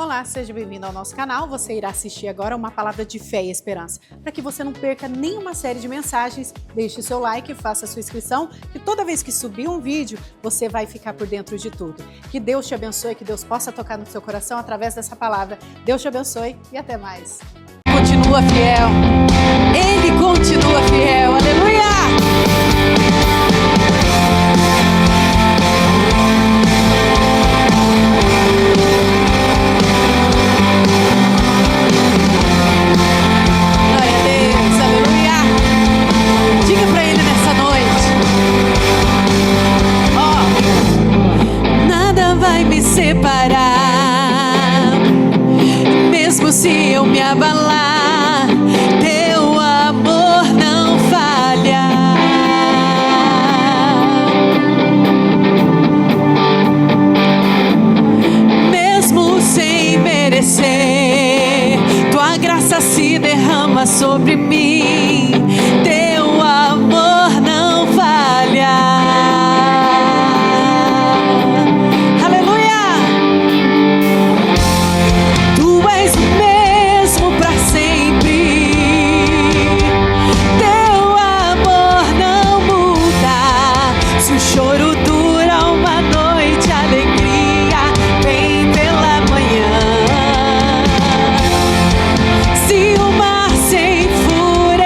Olá, seja bem-vindo ao nosso canal. Você irá assistir agora uma palavra de fé e esperança. Para que você não perca nenhuma série de mensagens, deixe o seu like, faça a sua inscrição, que toda vez que subir um vídeo, você vai ficar por dentro de tudo. Que Deus te abençoe, que Deus possa tocar no seu coração através dessa palavra. Deus te abençoe e até mais. Continua fiel. Ele continua fiel. Aleluia! Separar, mesmo se eu me abalar, teu amor não falha. Mesmo sem merecer, tua graça se derrama sobre mim, teu amor não falha. Se o mar sem fúria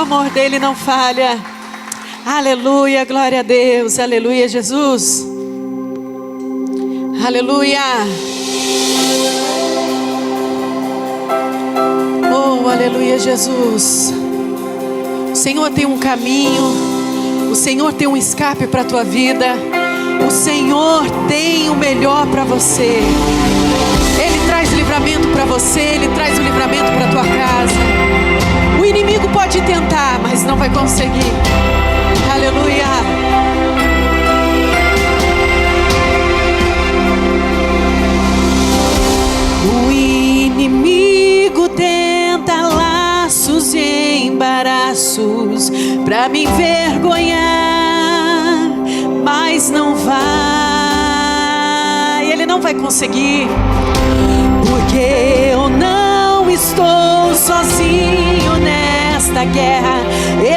amor dele não falha. Aleluia, glória a Deus, aleluia, Jesus. Aleluia. Oh, aleluia, Jesus. O Senhor tem um caminho, o Senhor tem um escape para a tua vida. O Senhor tem o melhor para você. Ele traz livramento para você, Ele traz o livramento para a tua casa. O inimigo pode tentar, mas não vai conseguir. Aleluia. O inimigo tenta laços e embaraços para me envergonhar, mas não vai. Ele não vai conseguir, porque eu não estou sozinho nesta guerra.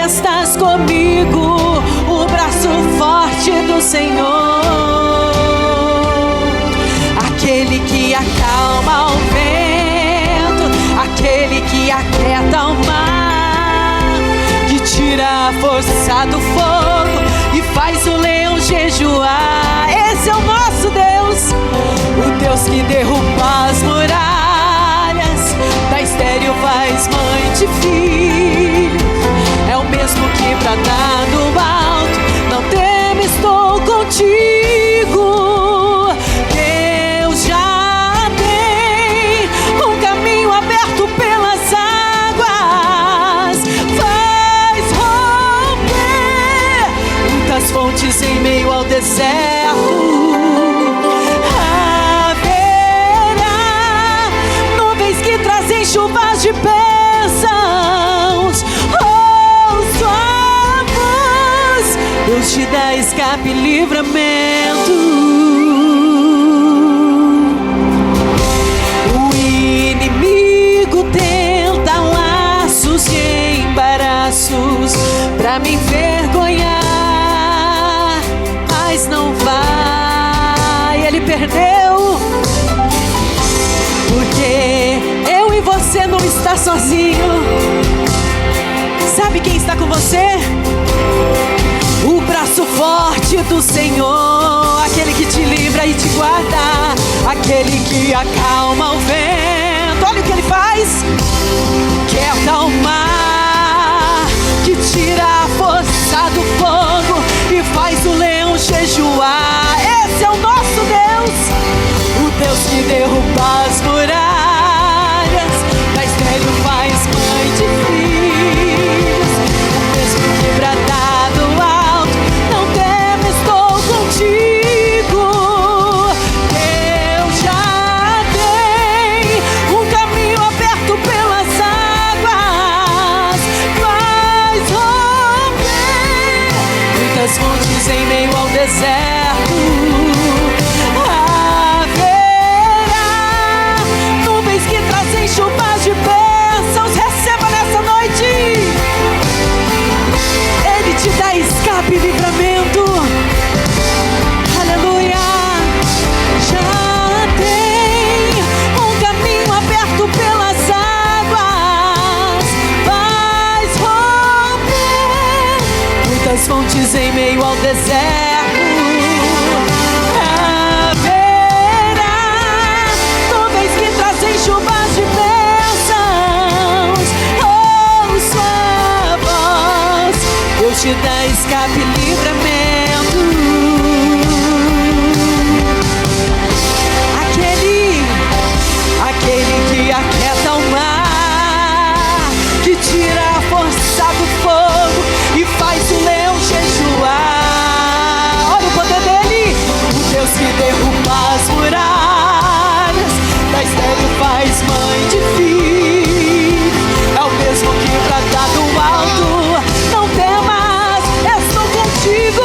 Estás comigo, o braço forte do Senhor, aquele que acalma o vento, aquele que aquieta o mar, que tira a força do fogo e faz o leão jejuar. Esse é o nosso Deus, o Deus que derruba as muralhas, da estéril faz mãe de filhos. É o mesmo que brada do alto, não teme, estou contigo. Deus já tem um caminho aberto pelas águas, faz romper muitas fontes em meio ao deserto. Haverá nuvens que trazem chuvas de bênçãos. Deus te dá escape e livramento. O inimigo tenta laços e embaraços pra me envergonhar, mas não vai. Ele perdeu, porque eu e você não está sozinho. Sabe quem está com você? O braço forte do Senhor, aquele que te livra e te guarda, aquele que acalma o vento. Olha o que ele faz: quieta o mar, que tira a força do fogo e faz o leão jejuar. Esse é o nosso Deus, o Deus que derruba as muralhas, da estéril faz mãe de filhos. O mesmo que brada do alto, não teme, estou contigo. Deus já tem um caminho aberto pelas águas, faz romper muitas fontes em meio ao deserto. Haverá nuvens que trazem chuvas de bênçãos. Receba nessa noite. Ele te dá escape e livramento. Aleluia. Já tem um caminho aberto pelas águas, faz romper muitas fontes em meio ao deserto. Haverá nuvens que trazem chuvas de bênçãos. Ouço a voz, Deus te dá escape e livramento. Aquele que aquieta o mar, que tira a força do fogo e faz o leão jejuar. Olha o poder dele, o Deus que derruba as muralhas, da estéril faz mãe de filhos. É o mesmo que brada do alto, não temas, estou contigo.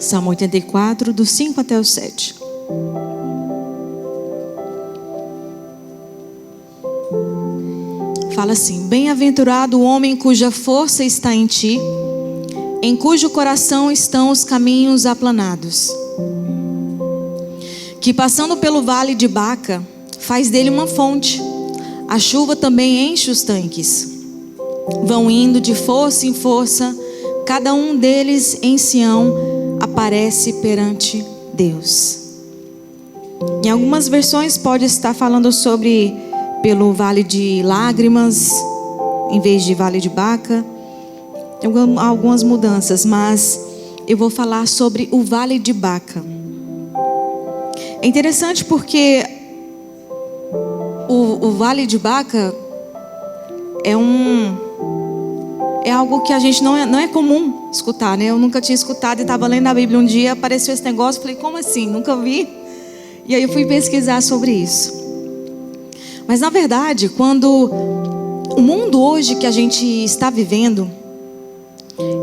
Salmo 84, do 5 até o 7. Fala assim: bem-aventurado o homem cuja força está em ti, em cujo coração estão os caminhos aplanados, que passando pelo vale de Baca, faz dele uma fonte. A chuva também enche os tanques. Vão indo de força em força, cada um deles em Sião aparece perante Deus. Em algumas versões pode estar falando sobre pelo vale de lágrimas, em vez de vale de Baca. Tem algumas mudanças, mas eu vou falar sobre o vale de Baca. É interessante porque o vale de Baca é algo que a gente não é comum escutar, né? Eu nunca tinha escutado e estava lendo a Bíblia um dia, apareceu esse negócio, falei, como assim? Nunca vi. E aí eu fui pesquisar sobre isso. Mas na verdade, quando o mundo hoje que a gente está vivendo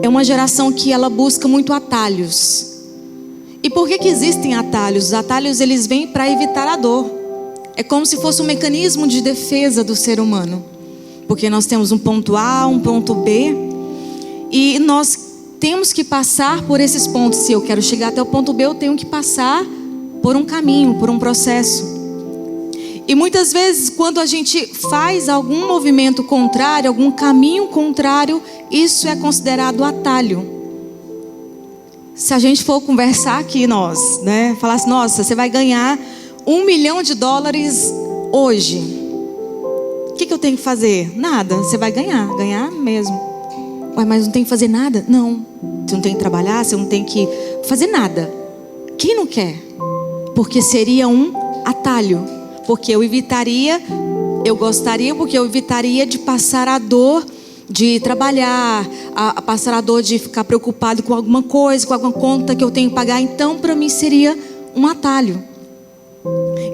é uma geração que ela busca muito atalhos. E por que existem atalhos? Os atalhos, eles vêm para evitar a dor. É como se fosse um mecanismo de defesa do ser humano. Porque nós temos um ponto A, um ponto B, e nós temos que passar por esses pontos. Se eu quero chegar até o ponto B, eu tenho que passar por um caminho, por um processo. E muitas vezes, quando a gente faz algum movimento contrário, algum caminho contrário, isso é considerado atalho. Se a gente for conversar aqui, nós, né, falar assim, nossa, você vai ganhar $1 milhão hoje. O que eu tenho que fazer? Nada, você vai ganhar mesmo. Ué, mas não tem que fazer nada? Não, você não tem que trabalhar, você não tem que fazer nada. Quem não quer? Porque seria um atalho. Porque eu evitaria de passar a dor de trabalhar, a passar a dor de ficar preocupado com alguma coisa, com alguma conta que eu tenho que pagar. Então, para mim seria um atalho.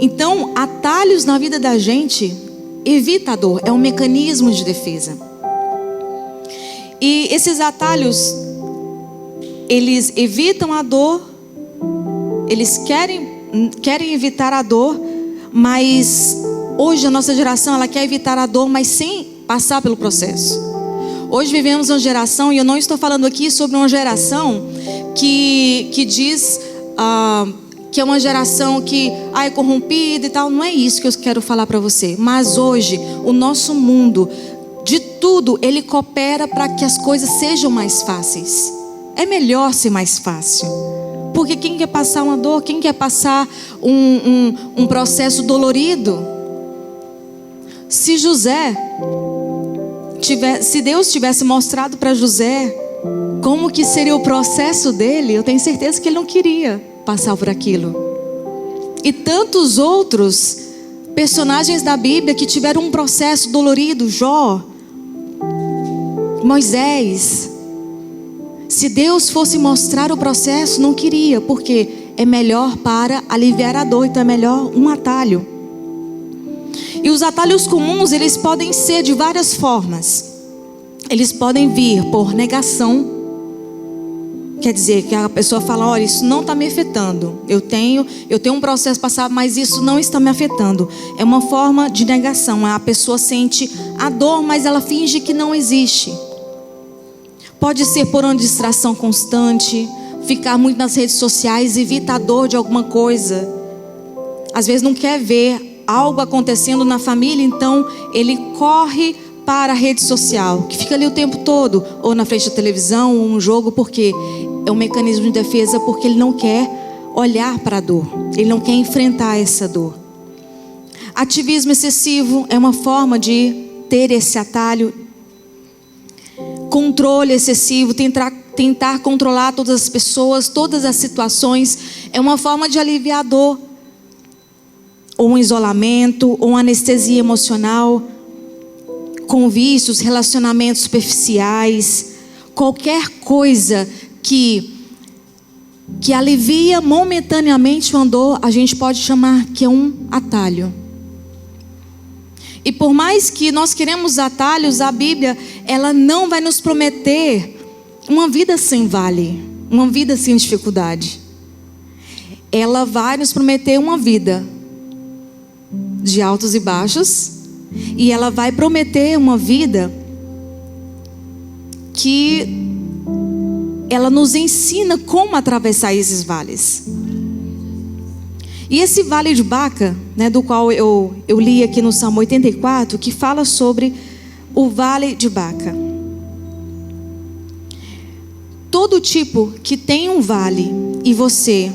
Então, atalhos na vida da gente evita a dor, é um mecanismo de defesa. E esses atalhos, eles evitam a dor, eles querem evitar a dor, mas hoje a nossa geração, ela quer evitar a dor, mas sem passar pelo processo. Hoje vivemos uma geração, e eu não estou falando aqui sobre uma geração que diz que é uma geração que é corrompida e tal. Não é isso que eu quero falar para você. Mas hoje, o nosso mundo, de tudo, ele coopera para que as coisas sejam mais fáceis. É melhor ser mais fácil. Porque quem quer passar uma dor, quem quer passar um processo dolorido? Se Deus tivesse mostrado para José como que seria o processo dele, eu tenho certeza que ele não queria passar por aquilo. E tantos outros personagens da Bíblia que tiveram um processo dolorido, Jó, Moisés. Se Deus fosse mostrar o processo, não queria, porque é melhor para aliviar a dor, então é melhor um atalho. E os atalhos comuns, eles podem ser de várias formas. Eles podem vir por negação. Quer dizer, que a pessoa fala, olha, isso não está me afetando. Eu tenho um processo passado, mas isso não está me afetando. É uma forma de negação. A pessoa sente a dor, mas ela finge que não existe. Pode ser por uma distração constante, ficar muito nas redes sociais, evita a dor de alguma coisa. Às vezes não quer ver algo acontecendo na família, então ele corre para a rede social, que fica ali o tempo todo, ou na frente da televisão, ou um jogo, porque é um mecanismo de defesa, porque ele não quer olhar para a dor, ele não quer enfrentar essa dor. Ativismo excessivo é uma forma de ter esse atalho. Controle excessivo, tentar controlar todas as pessoas, todas as situações, é uma forma de aliviar a dor. Ou um isolamento, ou uma anestesia emocional, com vícios, relacionamentos superficiais, qualquer coisa que alivia momentaneamente uma dor, a gente pode chamar que é um atalho. E por mais que nós queremos atalhos, a Bíblia, ela não vai nos prometer uma vida sem vale. uma vida sem dificuldade. Ela vai nos prometer uma vida de altos e baixos, e ela vai prometer uma vida que ela nos ensina como atravessar esses vales. E esse vale de Baca, né, do qual eu li aqui no Salmo 84, que fala sobre o vale de Baca. Todo tipo que tem um vale e você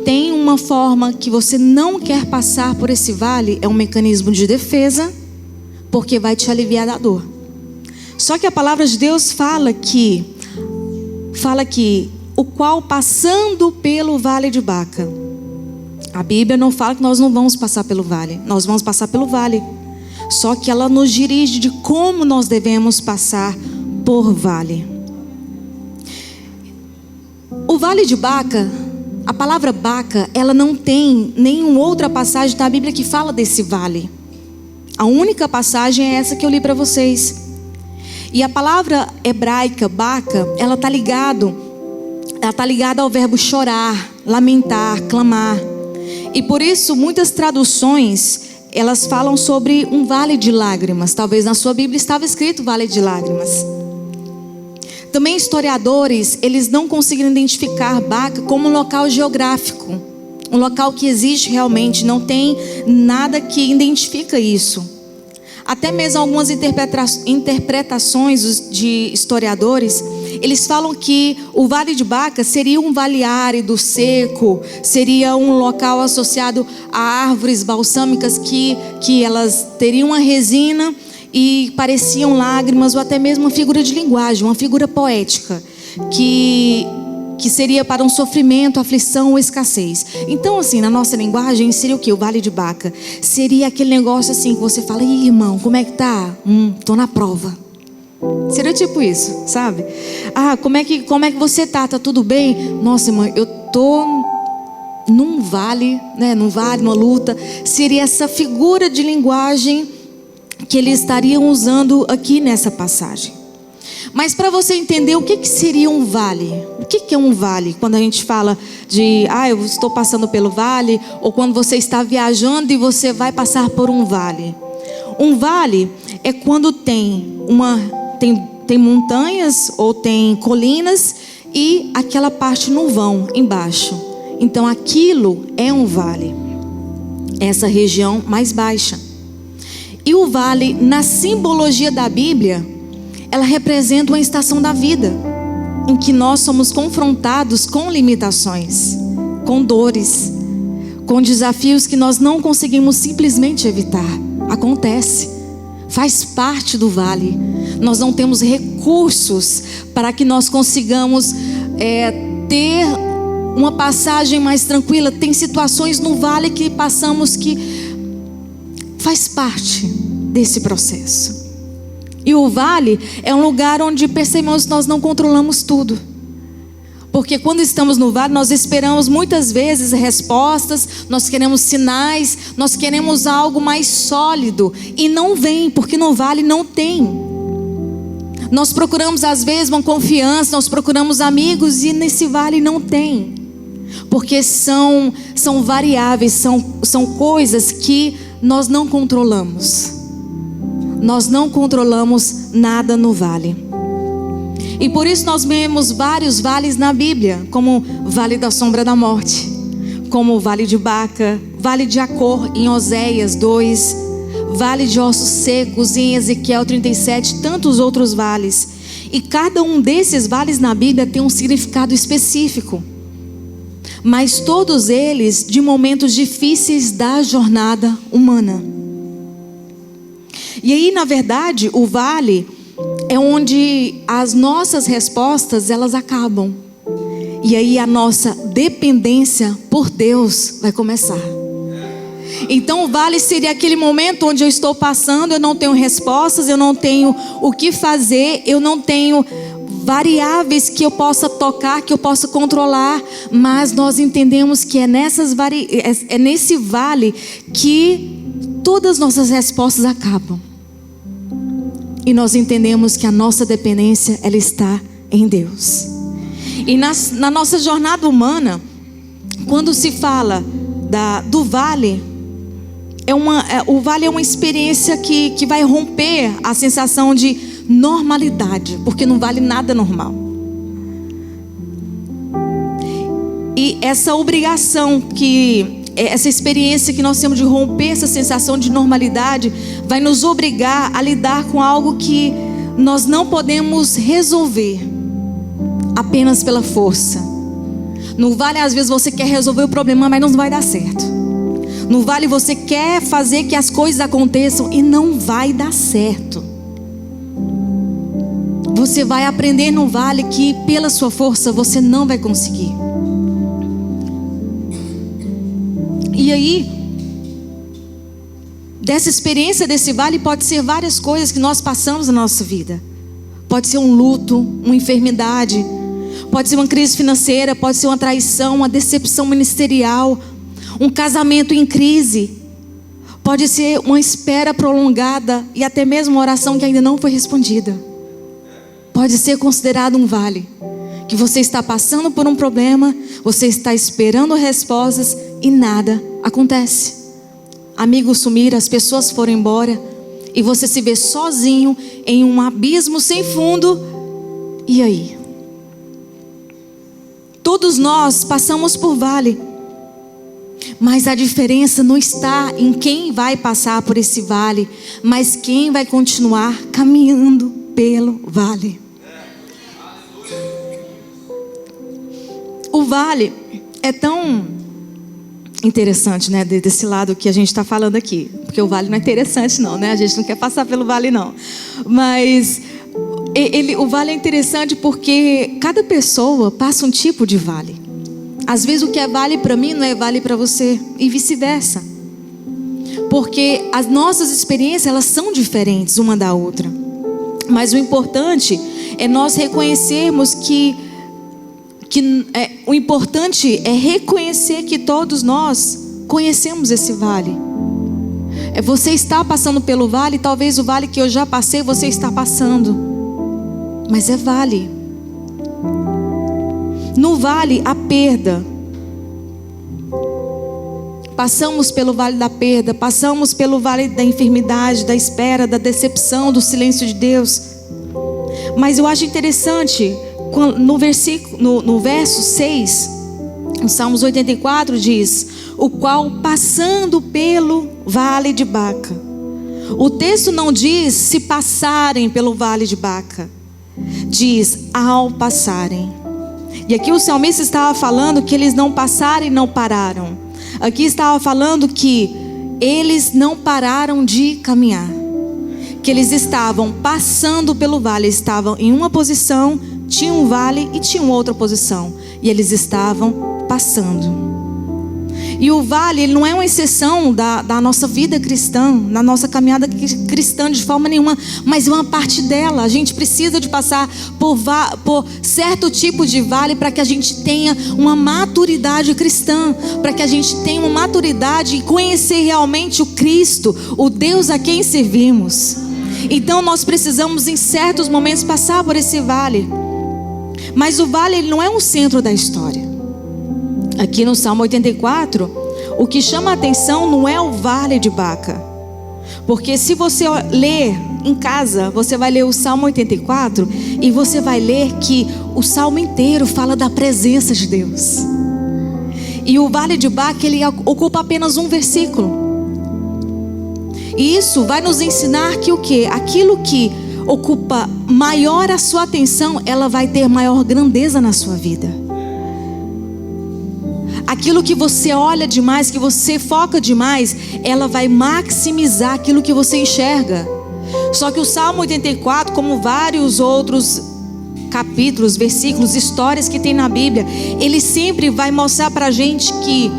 tem uma forma que você não quer passar por esse vale, é um mecanismo de defesa, porque vai te aliviar da dor. Só que a palavra de Deus fala que o qual passando pelo vale de Baca. A Bíblia não fala que nós não vamos passar pelo vale, nós vamos passar pelo vale. Só que ela nos dirige de como nós devemos passar por vale. O vale de Baca, a palavra Baca, ela não tem nenhuma outra passagem da Bíblia que fala desse vale. A única passagem é essa que eu li para vocês. E a palavra hebraica Baca, ela está ligada ao verbo chorar, lamentar, clamar. E por isso muitas traduções, elas falam sobre um vale de lágrimas. Talvez na sua Bíblia estava escrito vale de lágrimas. Também historiadores, eles não conseguiram identificar Baca como um local geográfico, um local que existe realmente, não tem nada que identifica isso. Até mesmo algumas interpretações de historiadores, eles falam que o Vale de Baca seria um vale árido, seco, seria um local associado a árvores balsâmicas que elas teriam uma resina e pareciam lágrimas, ou até mesmo uma figura de linguagem, uma figura poética, que seria para um sofrimento, aflição ou escassez. Então, assim, na nossa linguagem, seria o quê? O Vale de Baca. Seria aquele negócio assim, que você fala: ih, irmão, como é que tá? Tô na prova. Seria tipo isso, sabe? Ah, como é que você tá? Tá tudo bem? Nossa, irmão, eu tô num vale, né? Numa luta. Seria essa figura de linguagem que eles estariam usando aqui nessa passagem. Mas para você entender o que seria um vale, o que é um vale? Quando a gente fala de, eu estou passando pelo vale, ou quando você está viajando e você vai passar por um vale. Um vale é quando tem montanhas ou tem colinas e aquela parte no vão, embaixo. Então aquilo é um vale, essa região mais baixa. E o vale, na simbologia da Bíblia, ela representa uma estação da vida, em que nós somos confrontados com limitações, com dores, com desafios que nós não conseguimos simplesmente evitar. Acontece, faz parte do vale. Nós não temos recursos para que nós consigamos ter uma passagem mais tranquila. Tem situações no vale que passamos que faz parte desse processo. E o vale é um lugar onde percebemos que nós não controlamos tudo. Porque quando estamos no vale, nós esperamos muitas vezes respostas, nós queremos sinais, nós queremos algo mais sólido. E não vem, porque no vale não tem. Nós procuramos às vezes uma confiança, nós procuramos amigos e nesse vale não tem. Porque são variáveis, são coisas que nós não controlamos. Nós não controlamos nada no vale. E por isso nós vemos vários vales na Bíblia, como o Vale da Sombra da Morte, como o Vale de Baca, Vale de Acor em Oséias 2, Vale de Ossos Secos em Ezequiel 37, tantos outros vales. E cada um desses vales na Bíblia tem um significado específico. Mas todos eles de momentos difíceis da jornada humana. E aí, na verdade, o vale é onde as nossas respostas, elas acabam. E aí a nossa dependência por Deus vai começar. Então o vale seria aquele momento onde eu estou passando, eu não tenho respostas, eu não tenho o que fazer, eu não tenho variáveis que eu possa tocar, que eu possa controlar. Mas nós entendemos que é nesse vale que todas as nossas respostas acabam. E nós entendemos que a nossa dependência, ela está em Deus. E na nossa jornada humana, quando se fala do vale, o vale é uma experiência que vai romper a sensação de normalidade, porque não vale nada normal. E essa obrigação, essa experiência que nós temos de romper essa sensação de normalidade, vai nos obrigar a lidar com algo que nós não podemos resolver apenas pela força. No vale, às vezes você quer resolver o problema, mas não vai dar certo. No vale você quer fazer que as coisas aconteçam e não vai dar certo. Você vai aprender no vale que pela sua força você não vai conseguir. E aí, dessa experiência desse vale pode ser várias coisas que nós passamos na nossa vida. Pode ser um luto, uma enfermidade, pode ser uma crise financeira, pode ser uma traição, uma decepção ministerial, um casamento em crise, pode ser uma espera prolongada e até mesmo uma oração que ainda não foi respondida. Pode ser considerado um vale, que você está passando por um problema, você está esperando respostas e nada acontece. Amigos sumiram, as pessoas foram embora e você se vê sozinho em um abismo sem fundo. E aí? Todos nós passamos por vale, mas a diferença não está em quem vai passar por esse vale, mas quem vai continuar caminhando pelo vale. O vale é tão interessante, né? Desse lado que a gente está falando aqui, porque o vale não é interessante não, né? A gente não quer passar pelo vale não, mas o vale é interessante porque cada pessoa passa um tipo de vale. Às vezes o que é vale para mim não é vale para você e vice-versa, porque as nossas experiências elas são diferentes uma da outra. Mas o importante é nós reconhecermos o importante é reconhecer que todos nós conhecemos esse vale. Você está passando pelo vale, talvez o vale que eu já passei você está passando, mas é vale. No vale a perda, passamos pelo vale da perda, passamos pelo vale da enfermidade, da espera, da decepção, do silêncio de Deus. Mas eu acho interessante no verso 6, no Salmos 84 diz: o qual passando pelo vale de Baca. O texto não diz se passarem pelo vale de Baca, diz ao passarem. E aqui o salmista estava falando que eles não passaram e não pararam. Aqui estava falando que eles não pararam de caminhar, que eles estavam passando pelo vale, estavam em uma posição, tinha um vale e tinha outra posição, e eles estavam passando. E o vale ele não é uma exceção da nossa vida cristã, na nossa caminhada cristã de forma nenhuma, mas é uma parte dela. A gente precisa de passar por certo tipo de vale para que a gente tenha uma maturidade cristã, para que a gente tenha uma maturidade e conhecer realmente o Cristo, o Deus a quem servimos. Então nós precisamos em certos momentos passar por esse vale. Mas o vale ele não é um centro da história. Aqui no Salmo 84, o que chama a atenção não é o vale de Baca. Porque se você ler em casa, você vai ler o Salmo 84 e você vai ler que o Salmo inteiro fala da presença de Deus. E o vale de Baca ele ocupa apenas um versículo. E isso vai nos ensinar que o quê? Aquilo que ocupa maior a sua atenção, ela vai ter maior grandeza na sua vida. Aquilo que você olha demais, que você foca demais, ela vai maximizar aquilo que você enxerga. Só que o Salmo 84, como vários outros capítulos, versículos, histórias que tem na Bíblia, ele sempre vai mostrar pra gente que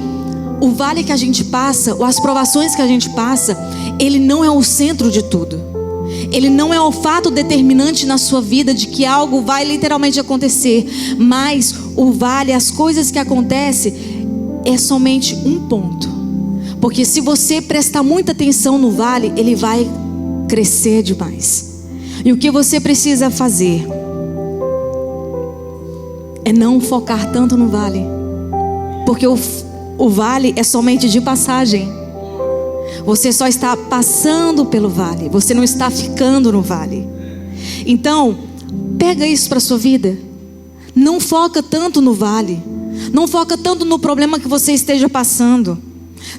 o vale que a gente passa, ou as provações que a gente passa, ele não é o centro de tudo. Ele não é o fato determinante na sua vida de que algo vai literalmente acontecer. Mas o vale, as coisas que acontecem, é somente um ponto. Porque se você prestar muita atenção no vale, ele vai crescer demais. E o que você precisa fazer é não focar tanto no vale. Porque o vale é somente de passagem. Você só está passando pelo vale, você não está ficando no vale. Então, pega isso para a sua vida. Não foca tanto no vale. Não foca tanto no problema que você esteja passando.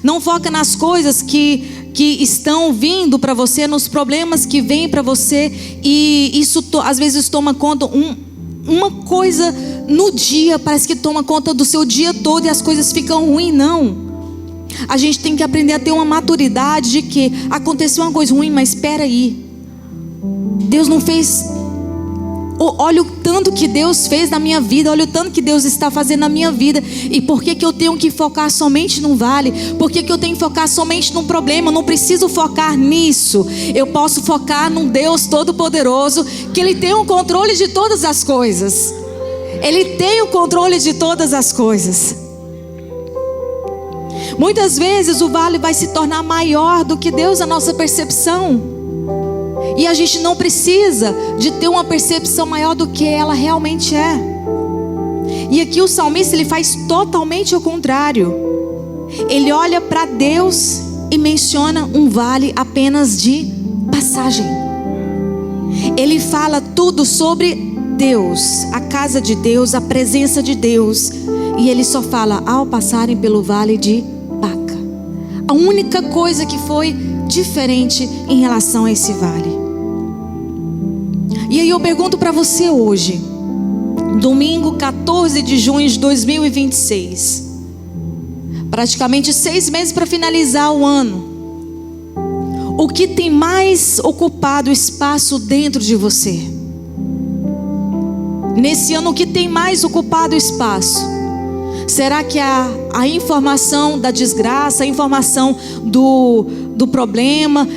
Não foca nas coisas que estão vindo para você, nos problemas que vêm para você. E isso às vezes toma conta, uma coisa no dia parece que toma conta do seu dia todo e as coisas ficam ruins. Não. A gente tem que aprender a ter uma maturidade de que aconteceu uma coisa ruim, mas espera aí. Deus não fez. Olha o tanto que Deus fez na minha vida, olha o tanto que Deus está fazendo na minha vida. E por que eu tenho que focar somente num vale? Por que eu tenho que focar somente num problema? Eu não preciso focar nisso. Eu posso focar num Deus todo-poderoso, que Ele tem o controle de todas as coisas. Ele tem o controle de todas as coisas. Muitas vezes o vale vai se tornar maior do que Deus, a nossa percepção. E a gente não precisa de ter uma percepção maior do que ela realmente é. E aqui o salmista, ele faz totalmente o contrário. Ele olha para Deus e menciona um vale apenas de passagem. Ele fala tudo sobre Deus, a casa de Deus, a presença de Deus. E ele só fala ao passarem pelo vale de Baca. A única coisa que foi diferente em relação a esse vale. E aí eu pergunto para você hoje, domingo 14 de junho de 2026, praticamente 6 meses para finalizar o ano. O que tem mais ocupado espaço dentro de você? Nesse ano, o que tem mais ocupado espaço? Será que a informação da desgraça, a informação do problema,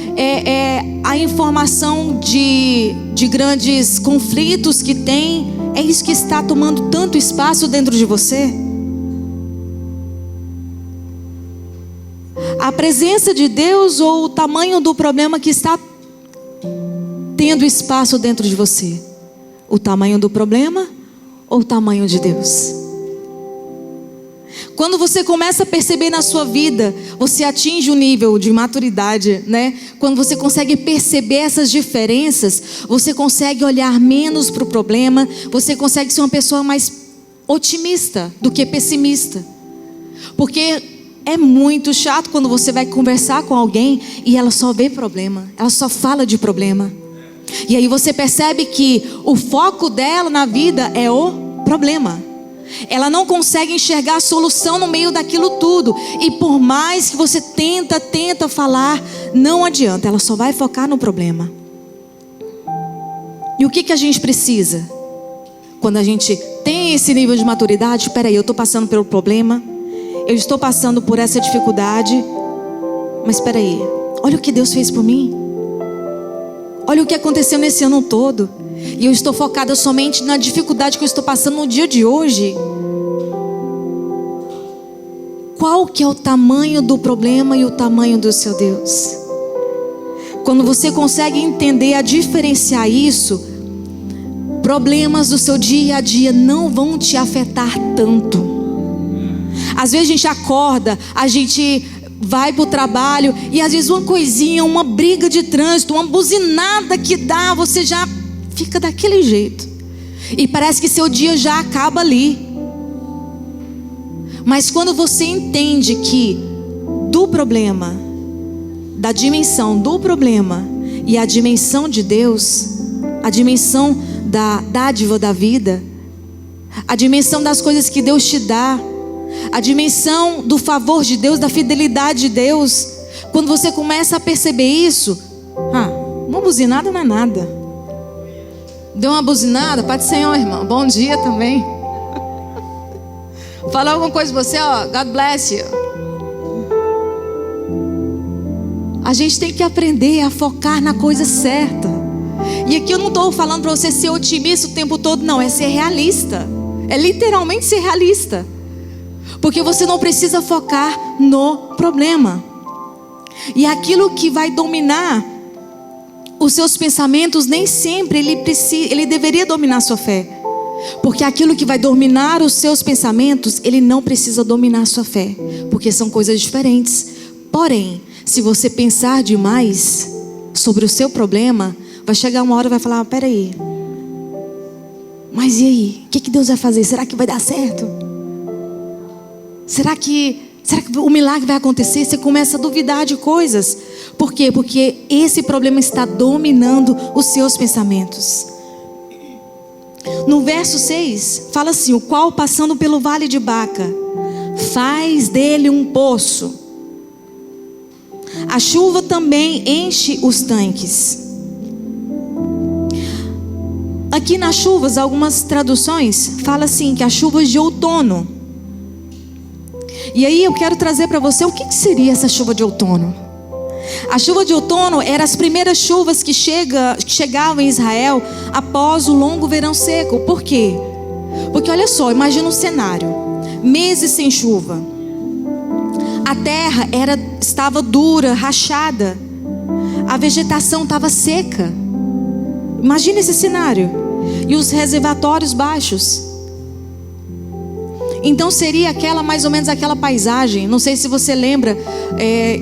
a informação de grandes conflitos que tem? É isso que está tomando tanto espaço dentro de você? A presença de Deus ou o tamanho do problema que está tendo espaço dentro de você? O tamanho do problema ou o tamanho de Deus? Quando você começa a perceber na sua vida, você atinge um nível de maturidade, né? Quando você consegue perceber essas diferenças, você consegue olhar menos para o problema, você consegue ser uma pessoa mais otimista do que pessimista. Porque é muito chato quando você vai conversar com alguém e ela só vê problema, ela só fala de problema. E aí você percebe que o foco dela na vida é o problema. Ela não consegue enxergar a solução no meio daquilo tudo. E por mais que você tenta falar, não adianta, ela só vai focar no problema. E o que a gente precisa? Quando a gente tem esse nível de maturidade, espera aí, eu estou passando pelo problema, eu estou passando por essa dificuldade, mas espera aí, olha o que Deus fez por mim. Olha o que aconteceu nesse ano todo. E eu estou focada somente na dificuldade que eu estou passando no dia de hoje. Qual que é o tamanho do problema e o tamanho do seu Deus? Quando você consegue entender a diferenciar isso, problemas do seu dia a dia não vão te afetar tanto. Às vezes a gente acorda, a gente vai para o trabalho e às vezes uma coisinha, uma briga de trânsito, uma buzinada que dá, você já fica daquele jeito. E parece que seu dia já acaba ali. Mas quando você entende que do problema, da dimensão do problema e a dimensão de Deus, a dimensão da dádiva da vida, a dimensão das coisas que Deus te dá, a dimensão do favor de Deus, da fidelidade de Deus, quando você começa a perceber isso, uma buzinada não é nada. Deu uma buzinada? Pai do Senhor, irmão. Bom dia também. Falar alguma coisa pra você, ó. God bless you. A gente tem que aprender a focar na coisa certa. E aqui eu não estou falando para você ser otimista o tempo todo, não. É ser realista. É literalmente ser realista. Porque você não precisa focar no problema. E aquilo que vai dominar os seus pensamentos, nem sempre ele deveria dominar a sua fé. Porque aquilo que vai dominar os seus pensamentos, ele não precisa dominar a sua fé, porque são coisas diferentes. Porém, se você pensar demais sobre o seu problema, vai chegar uma hora e vai falar: peraí, mas e aí? O que Deus vai fazer? Será que vai dar certo? Será que o milagre vai acontecer? Você começa a duvidar de coisas. Por quê? Porque esse problema está dominando os seus pensamentos. No verso 6, fala assim: o qual, passando pelo vale de Baca, faz dele um poço. A chuva também enche os tanques. Aqui nas chuvas, algumas traduções falam assim, que as chuvas de outono. E aí eu quero trazer para você o que seria essa chuva de outono. A chuva de outono eram as primeiras chuvas que chegavam em Israel após o longo verão seco. Por quê? Porque olha só, imagina um cenário: meses sem chuva, a terra estava dura, rachada, a vegetação estava seca. Imagina esse cenário. E os reservatórios baixos. Então seria mais ou menos aquela paisagem. Não sei se você lembra,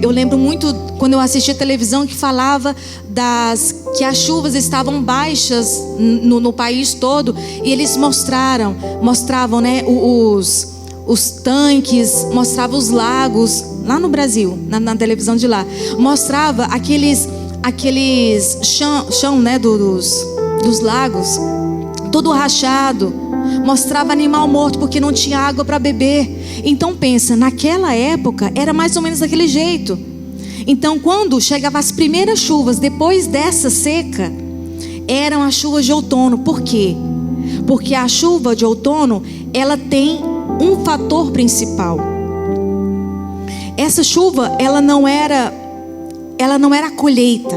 eu lembro muito quando eu assisti a televisão, que falava que as chuvas estavam baixas no país todo. E eles mostravam, né, os tanques, mostravam os lagos, lá no Brasil, na televisão de lá. Mostrava aqueles chão, né, dos lagos, todo rachado. Mostrava animal morto porque não tinha água para beber. Então pensa, naquela época era mais ou menos daquele jeito. Então quando chegavam as primeiras chuvas depois dessa seca, eram as chuvas de outono. Por quê? Porque a chuva de outono, ela tem um fator principal. Essa chuva, ela não era colheita,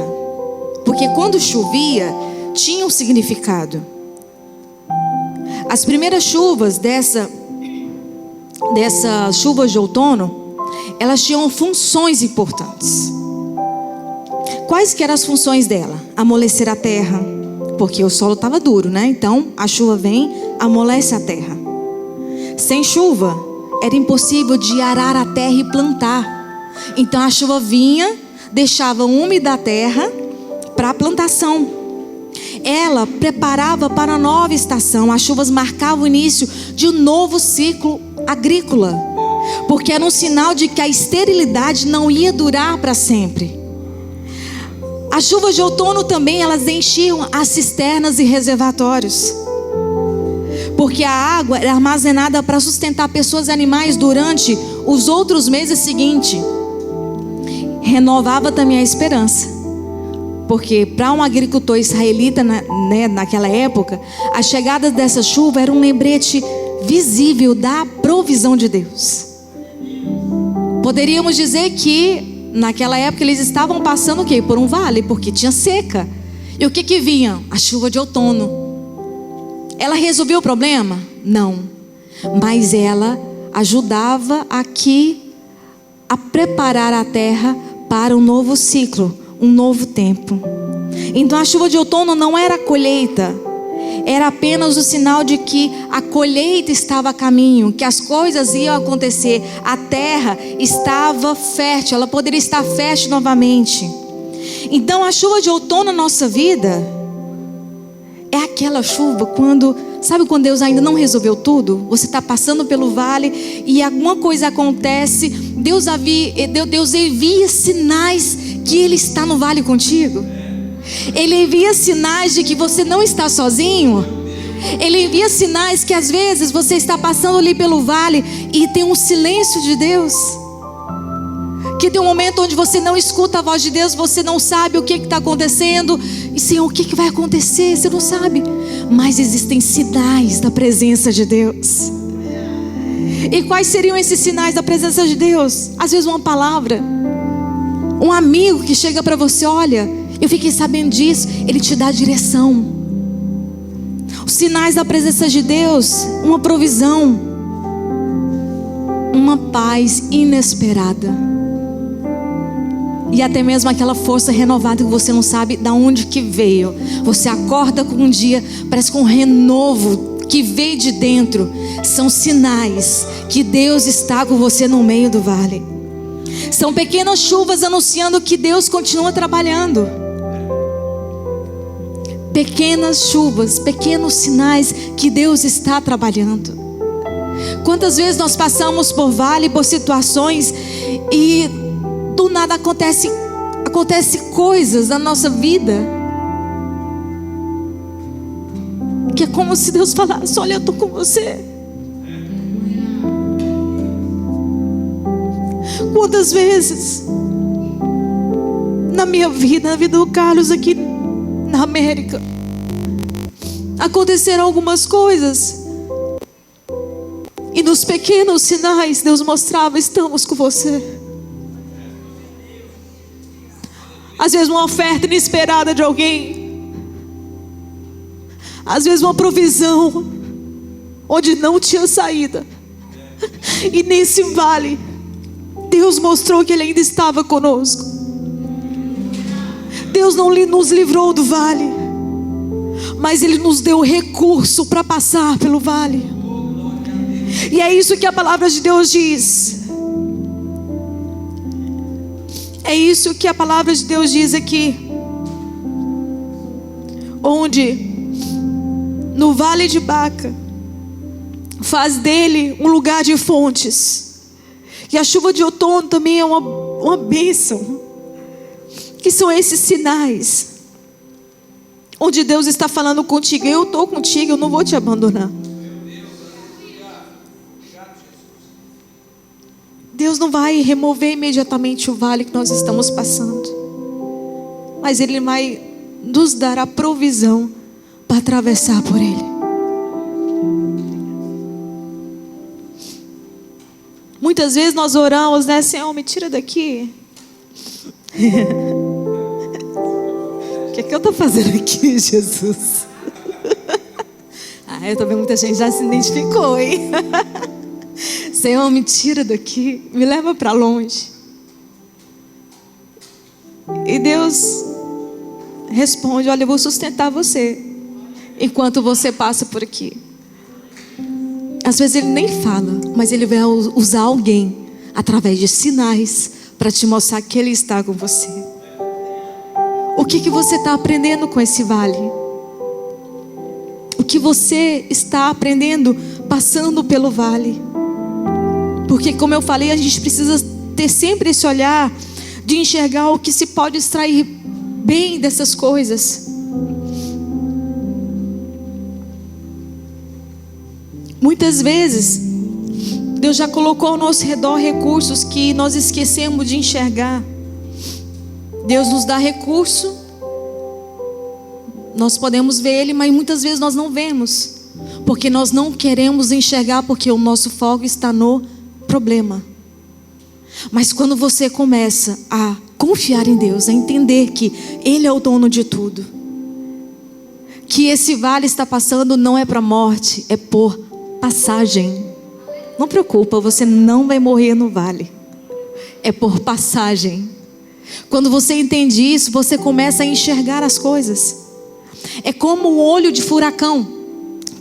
porque quando chovia tinha um significado. As primeiras chuvas dessa chuva de outono, elas tinham funções importantes. Quais que eram as funções dela? Amolecer a terra, porque o solo estava duro, né? Então a chuva vem, amolece a terra. Sem chuva, era impossível de arar a terra e plantar. Então a chuva vinha, deixava úmida a terra para a plantação. Ela preparava para a nova estação. As chuvas marcavam o início de um novo ciclo agrícola, porque era um sinal de que a esterilidade não ia durar para sempre. As chuvas de outono também, elas enchiam as cisternas e reservatórios, porque a água era armazenada para sustentar pessoas e animais durante os outros meses seguintes. Renovava também a esperança, porque para um agricultor israelita, naquela época, a chegada dessa chuva era um lembrete visível da provisão de Deus. Poderíamos dizer que naquela época eles estavam passando o quê? Por um vale, porque tinha seca. E o que vinha? A chuva de outono. Ela resolveu o problema? Não. Mas ela ajudava a preparar a terra para um novo ciclo, um novo tempo. Então a chuva de outono não era a colheita, era apenas o sinal de que a colheita estava a caminho, que as coisas iam acontecer. A terra estava fértil, ela poderia estar fértil novamente. Então a chuva de outono na nossa vida é aquela chuva sabe quando Deus ainda não resolveu tudo? Você está passando pelo vale e alguma coisa acontece, Deus envia sinais que Ele está no vale contigo. Ele envia sinais de que você não está sozinho. Ele envia sinais que às vezes você está passando ali pelo vale e tem um silêncio de Deus, que tem um momento onde você não escuta a voz de Deus, você não sabe o que está acontecendo. E Senhor, o que vai acontecer? Você não sabe. Mas existem sinais da presença de Deus. E quais seriam esses sinais da presença de Deus? Às vezes uma palavra, um amigo que chega para você: olha, eu fiquei sabendo disso. Ele te dá direção. Os sinais da presença de Deus: uma provisão, uma paz inesperada, e até mesmo aquela força renovada que você não sabe de onde que veio. Você acorda com um dia, parece com um renovo que veio de dentro, são sinais que Deus está com você no meio do vale. São pequenas chuvas anunciando que Deus continua trabalhando. Pequenas chuvas, pequenos sinais que Deus está trabalhando. Quantas vezes nós passamos por vale, por situações, e do nada acontece coisas na nossa vida, que é como se Deus falasse: olha, eu estou com você. Quantas vezes na minha vida, na vida do Carlos aqui na América, aconteceram algumas coisas, e nos pequenos sinais Deus mostrava: estamos com você. Às vezes uma oferta inesperada de alguém, às vezes uma provisão onde não tinha saída, e nesse vale Deus mostrou que Ele ainda estava conosco. Deus não nos livrou do vale, mas Ele nos deu recurso para passar pelo vale. E é isso que a palavra de Deus diz. É isso que a palavra de Deus diz aqui. Onde no vale de Baca faz dele um lugar de fontes. E a chuva de outono também é uma bênção. Que são esses sinais onde Deus está falando contigo: eu estou contigo, eu não vou te abandonar. Deus não vai remover imediatamente o vale que nós estamos passando, mas Ele vai nos dar a provisão para atravessar por ele. Muitas vezes nós oramos, né? Senhor, me tira daqui. O que é que eu estou fazendo aqui, Jesus? Eu tô vendo muita gente já se identificou, hein? Senhor, me tira daqui, me leva para longe. E Deus responde: olha, eu vou sustentar você enquanto você passa por aqui. Às vezes Ele nem fala, mas Ele vai usar alguém através de sinais para te mostrar que Ele está com você. O que você está aprendendo com esse vale? O que você está aprendendo passando pelo vale? Porque, como eu falei, a gente precisa ter sempre esse olhar de enxergar o que se pode extrair bem dessas coisas. Muitas vezes Deus já colocou ao nosso redor recursos que nós esquecemos de enxergar. Deus nos dá recurso, nós podemos ver Ele, mas muitas vezes nós não vemos, porque nós não queremos enxergar, porque o nosso foco está no problema. Mas quando você começa a confiar em Deus, a entender que Ele é o dono de tudo, que esse vale está passando não é para a morte, é por passagem. Não preocupa, você não vai morrer no vale, é por passagem. Quando você entende isso, você começa a enxergar as coisas. É como o olho de furacão.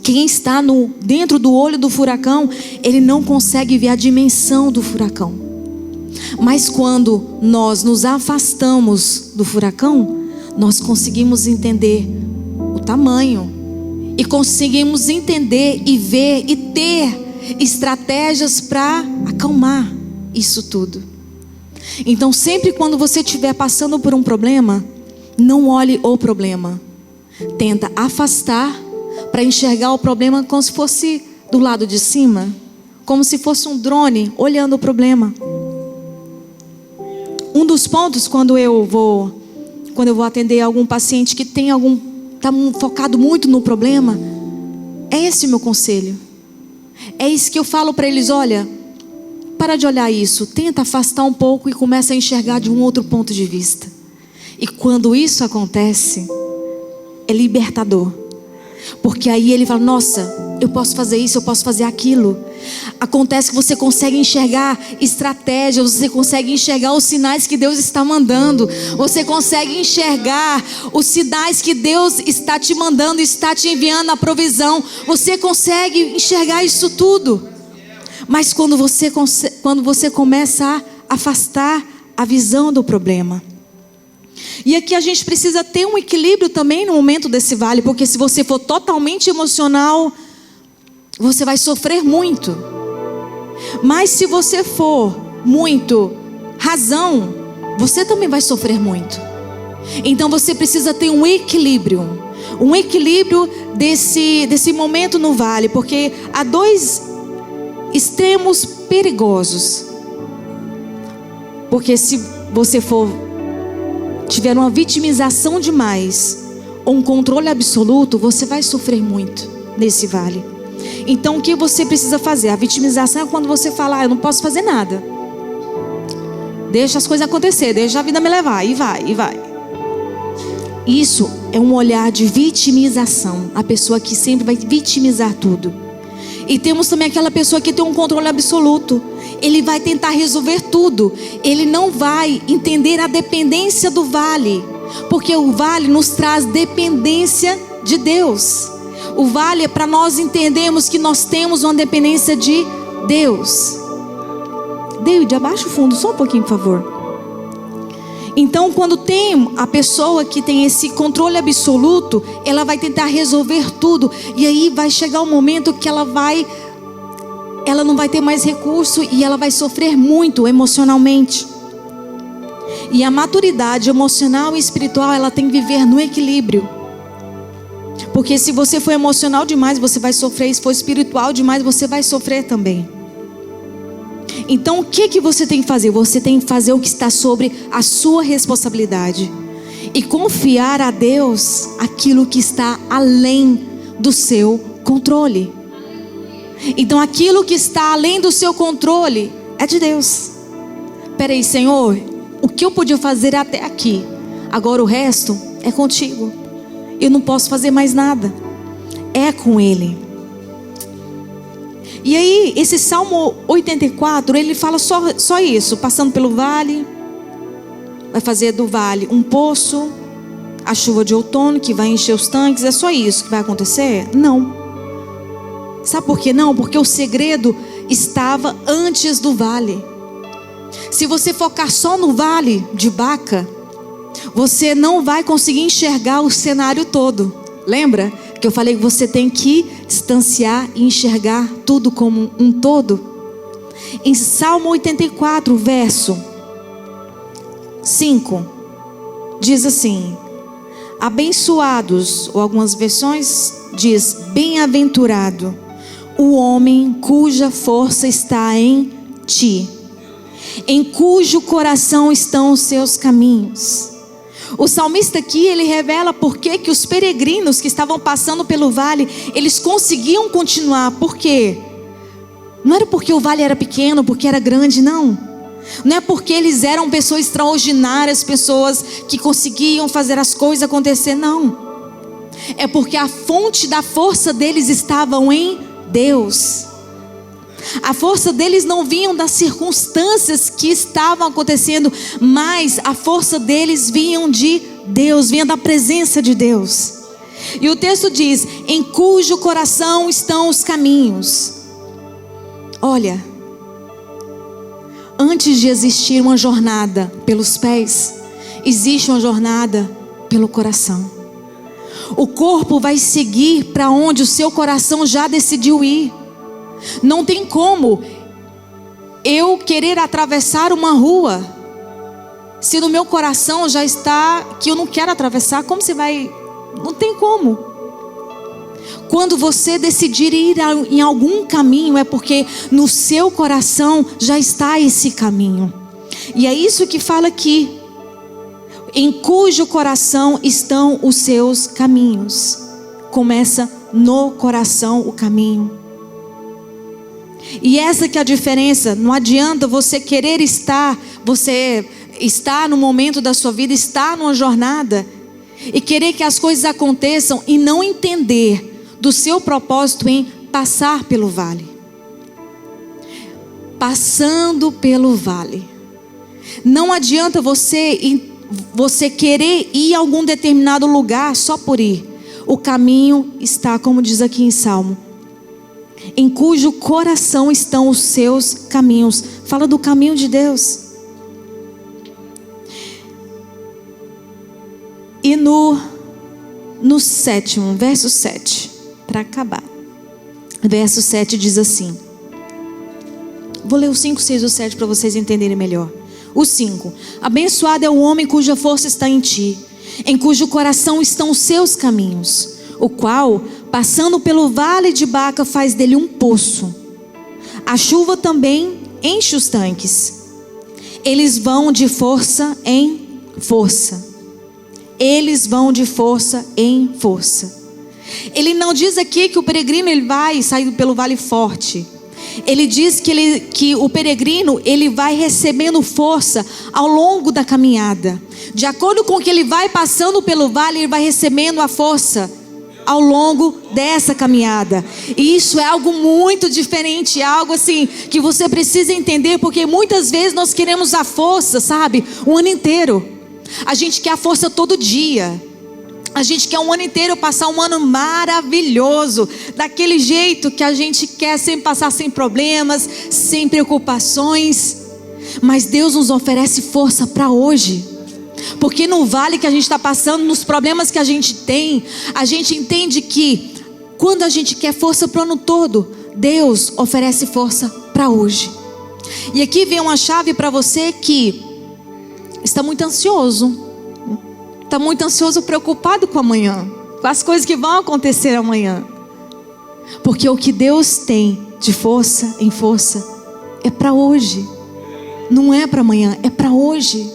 Quem está dentro do olho do furacão, ele não consegue ver a dimensão do furacão. Mas quando nós nos afastamos do furacão, nós conseguimos entender o tamanho, e conseguimos entender e ver e ter estratégias para acalmar isso tudo. Então, sempre quando você estiver passando por um problema, não olhe o problema. Tenta afastar para enxergar o problema como se fosse do lado de cima, como se fosse um drone olhando o problema. Um dos pontos quando eu vou atender algum paciente que tem está focado muito no problema, é esse meu conselho. É isso que eu falo para eles: olha, para de olhar isso, tenta afastar um pouco e começa a enxergar de um outro ponto de vista. E quando isso acontece, é libertador. Porque aí ele fala: nossa, eu posso fazer isso, eu posso fazer aquilo. Acontece que você consegue enxergar estratégias, você consegue enxergar os sinais que Deus está mandando, você consegue enxergar os sinais que Deus está te mandando, está te enviando a provisão, você consegue enxergar isso tudo. Mas quando você começa a afastar a visão do problema. E aqui a gente precisa ter um equilíbrio também no momento desse vale, porque se você for totalmente emocional, você vai sofrer muito. Mas se você for muito razão, você também vai sofrer muito. Então você precisa ter um equilíbrio desse momento no vale, porque há dois extremos perigosos. Porque se você tiver uma vitimização demais ou um controle absoluto, você vai sofrer muito nesse vale. Então o que você precisa fazer? A vitimização é quando você fala, eu não posso fazer nada, deixa as coisas acontecer, deixa a vida me levar, e vai. Isso é um olhar de vitimização, a pessoa que sempre vai vitimizar tudo. E temos também aquela pessoa que tem um controle absoluto. Ele vai tentar resolver tudo. Ele não vai entender a dependência do vale, porque o vale nos traz dependência de Deus. O vale é para nós entendermos que nós temos uma dependência de Deus. David, abaixa o fundo só um pouquinho, por favor. Então, quando tem a pessoa que tem esse controle absoluto, ela vai tentar resolver tudo. E aí vai chegar um momento que ela não vai ter mais recurso e ela vai sofrer muito emocionalmente. E a maturidade emocional e espiritual, ela tem que viver no equilíbrio. Porque se você for emocional demais, você vai sofrer. Se for espiritual demais, você vai sofrer também. Então o que você tem que fazer? Você tem que fazer o que está sobre a sua responsabilidade. E confiar a Deus aquilo que está além do seu controle. Então aquilo que está além do seu controle é de Deus. Peraí, Senhor, o que eu podia fazer até aqui? Agora o resto é contigo. Eu não posso fazer mais nada. É com Ele. E aí, esse Salmo 84, ele fala só isso. Passando pelo vale, vai fazer do vale um poço, a chuva de outono que vai encher os tanques. É só isso que vai acontecer? Não. Sabe por que não? Porque o segredo estava antes do vale. Se você focar só no vale de Baca, você não vai conseguir enxergar o cenário todo. Lembra que eu falei que você tem que distanciar e enxergar tudo como um todo? Em Salmo 84, verso 5, diz assim: abençoados, ou algumas versões diz bem-aventurado, o homem cuja força está em ti, em cujo coração estão os seus caminhos. O salmista aqui, ele revela por que os peregrinos que estavam passando pelo vale, eles conseguiam continuar. Por quê? Não era porque o vale era pequeno, porque era grande, não. Não é porque eles eram pessoas extraordinárias, pessoas que conseguiam fazer as coisas acontecer, não. É porque a fonte da força deles estava em Deus. A força deles não vinha das circunstâncias que estavam acontecendo, mas a força deles vinha de Deus, vinha da presença de Deus. E o texto diz: em cujo coração estão os caminhos. Olha, antes de existir uma jornada pelos pés, existe uma jornada pelo coração. O corpo vai seguir para onde o seu coração já decidiu ir. Não tem como eu querer atravessar uma rua se no meu coração já está que eu não quero atravessar. Como você vai? Não tem como. Quando você decidir ir em algum caminho, é porque no seu coração já está esse caminho. E é isso que fala aqui: em cujo coração estão os seus caminhos. Começa no coração o caminho. E essa que é a diferença. Não adianta você querer você está no momento da sua vida, está numa jornada, e querer que as coisas aconteçam e não entender do seu propósito em passar pelo vale. passando pelo vale. Não adianta você querer ir a algum determinado lugar só por ir. O caminho está, como diz aqui em Salmo, em cujo coração estão os seus caminhos. Fala do caminho de Deus. E no 7º, verso 7, para acabar. Verso 7 diz assim. Vou ler o 5, 6 e o 7 para vocês entenderem melhor. O 5. Abençoado é o homem cuja força está em ti, em cujo coração estão os seus caminhos, o qual, passando pelo vale de Baca, faz dele um poço. A chuva também enche os tanques. Eles vão de força em força. Eles vão de força em força. Ele não diz aqui que o peregrino ele vai sair pelo vale forte. Ele diz que o peregrino ele vai recebendo força ao longo da caminhada. De acordo com que ele vai passando pelo vale, ele vai recebendo a força ao longo dessa caminhada. E isso é algo muito diferente, algo assim que você precisa entender, porque muitas vezes nós queremos a força, sabe, o ano inteiro. A gente quer a força todo dia. A gente quer um ano inteiro passar um ano maravilhoso, daquele jeito que a gente quer, sempre passar sem problemas, sem preocupações. Mas Deus nos oferece força para hoje. Porque no vale que a gente está passando, nos problemas que a gente tem, a gente entende que quando a gente quer força para o ano todo, Deus oferece força para hoje. E aqui vem uma chave para você que está muito ansioso. Está muito ansioso, preocupado com amanhã, com as coisas que vão acontecer amanhã. Porque o que Deus tem de força em força é para hoje. Não é para amanhã, é para hoje.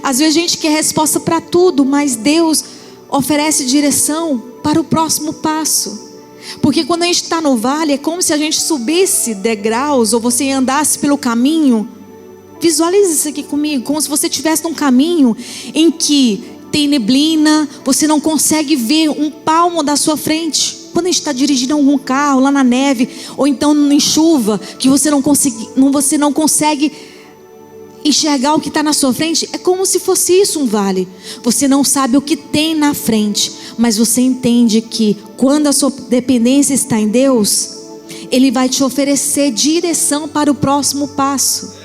Às vezes a gente quer resposta para tudo, mas Deus oferece direção para o próximo passo. Porque quando a gente está no vale, é como se a gente subisse degraus, ou você andasse pelo caminho. Visualize isso aqui comigo, como se você estivesse num caminho em que tem neblina, você não consegue ver um palmo da sua frente. Quando a gente está dirigindo algum carro lá na neve, ou então em chuva, que você não consegue enxergar o que está na sua frente, é como se fosse isso um vale. Você não sabe o que tem na frente, mas você entende que quando a sua dependência está em Deus, Ele vai te oferecer direção para o próximo passo.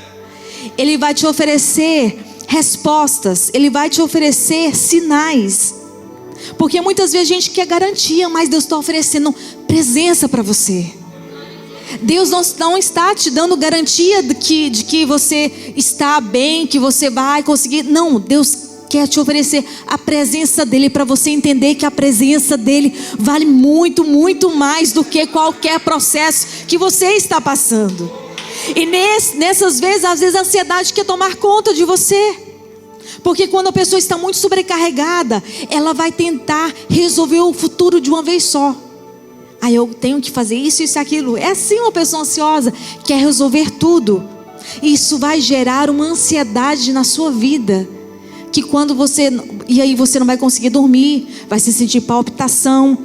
Ele vai te oferecer respostas. Ele vai te oferecer sinais. Porque muitas vezes a gente quer garantia, mas Deus está oferecendo presença para você. Deus não está te dando garantia de que você está bem, que você vai conseguir. Não, Deus quer te oferecer a presença dEle, para você entender que a presença dEle vale muito, muito mais do que qualquer processo que você está passando. E nessas vezes, às vezes a ansiedade quer tomar conta de você. Porque quando a pessoa está muito sobrecarregada, ela vai tentar resolver o futuro de uma vez só. Aí eu tenho que fazer isso, isso e aquilo. É assim uma pessoa ansiosa, quer resolver tudo. E isso vai gerar uma ansiedade na sua vida. Que quando você... E aí você não vai conseguir dormir, vai se sentir palpitação.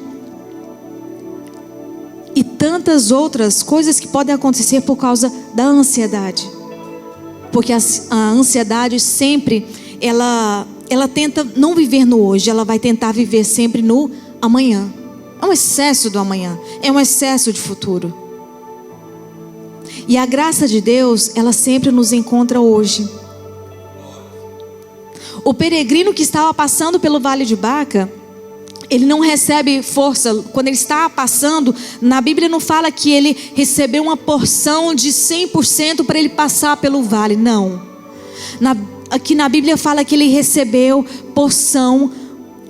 E tantas outras coisas que podem acontecer por causa da ansiedade. Porque a ansiedade sempre, ela tenta não viver no hoje, ela vai tentar viver sempre no amanhã. É um excesso do amanhã, é um excesso de futuro. E a graça de Deus, ela sempre nos encontra hoje. O peregrino que estava passando pelo vale de Baca, ele não recebe força. Quando ele está passando, na Bíblia não fala que ele recebeu uma porção de 100% para ele passar pelo vale. Não. Aqui na Bíblia fala que ele recebeu porção.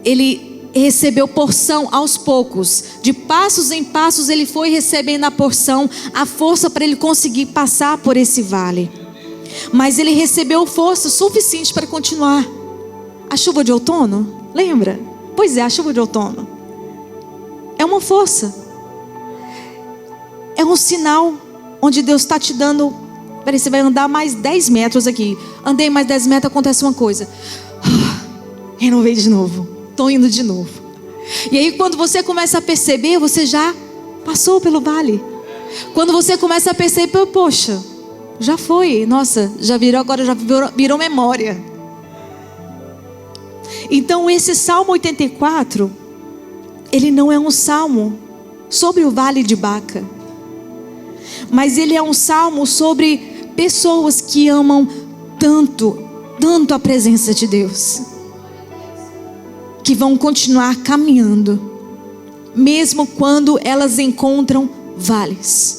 Ele recebeu porção aos poucos. De passos em passos ele foi recebendo a porção, a força para ele conseguir passar por esse vale. Mas ele recebeu força suficiente para continuar. A chuva de outono, lembra? Pois é, a chuva de outono é uma força. É um sinal onde Deus está te dando. Peraí, você vai andar mais 10 metros aqui. Andei mais 10 metros, acontece uma coisa. Renovei de novo. Estou indo de novo. E aí quando você começa a perceber, você já passou pelo vale. Quando você começa a perceber, poxa, já foi, nossa, já virou, agora já virou memória. Então esse Salmo 84, ele não é um salmo sobre o vale de Baca, mas ele é um salmo sobre pessoas que amam tanto, tanto a presença de Deus, que vão continuar caminhando, mesmo quando elas encontram vales.